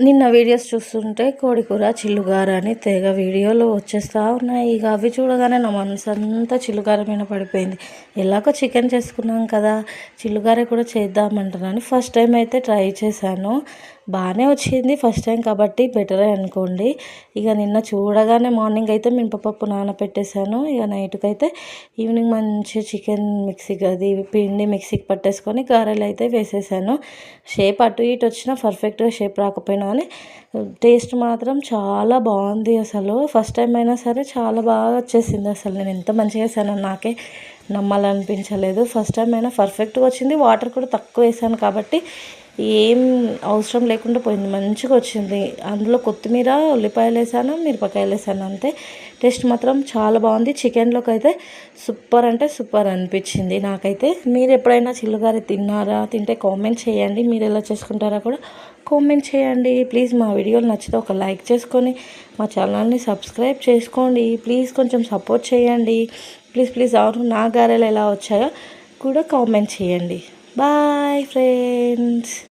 నిన్న వీడియోస్ చూస్తుంటే కోడికూర చిల్లుగార అని తెగ వీడియోలు వచ్చేస్తూ ఉన్నాయి. ఇక అవి చూడగానే నా మనసు అంతా చిల్లుగార మీద పడిపోయింది. ఎలాగో చికెన్ చేసుకున్నాం కదా, చిల్లుగార కూడా చేద్దామంటున్నాను. ఫస్ట్ టైం అయితే ట్రై చేశాను, బాగానే వచ్చింది. ఫస్ట్ టైం కాబట్టి బెటరే అనుకోండి. ఇక నిన్న చూడగానే మార్నింగ్ అయితే మినపప్పు నానబెట్టేశాను. ఇక నైట్కి అయితే ఈవినింగ్ మంచి చికెన్ మిక్సీకి అది పిండి మిక్సీకి పట్టేసుకొని గారెలు అయితే వేసేసాను. షేప్ అటు ఇటు వచ్చినా పర్ఫెక్ట్గా షేప్ రాకపోయినా కానీ టేస్ట్ మాత్రం చాలా బాగుంది. అసలు ఫస్ట్ టైం అయినా సరే చాలా బాగా వచ్చేసింది. అసలు నేను ఎంత మంచిగా వేసానో నాకే నమ్మాలనిపించలేదు. ఫస్ట్ టైం అయినా పర్ఫెక్ట్గా వచ్చింది. వాటర్ కూడా తక్కువ వేసాను కాబట్టి ఏం అవసరం లేకుండా పోయింది, మంచిగా వచ్చింది. అందులో కొత్తిమీర ఉల్లిపాయలు వేసాను, మిరపకాయలు వేసాను అంతే. టేస్ట్ మాత్రం చాలా బాగుంది. చికెన్లోకి అయితే సూపర్ అంటే సూపర్ అనిపించింది నాకైతే. మీరు ఎప్పుడైనా చిల్లుగారె తిన్నారా? తింటే కామెంట్ చేయండి. మీరు ఎలా చేసుకుంటారా కూడా కామెంట్ చేయండి. ప్లీజ్ మా వీడియోలు నచ్చితే ఒక లైక్ చేసుకొని మా ఛానల్ని సబ్స్క్రైబ్ చేసుకోండి. ప్లీజ్ కొంచెం సపోర్ట్ చేయండి. ప్లీజ్ అవును, నా గారెలు ఎలా వచ్చాయో కూడా కామెంట్ చేయండి. Bye friends.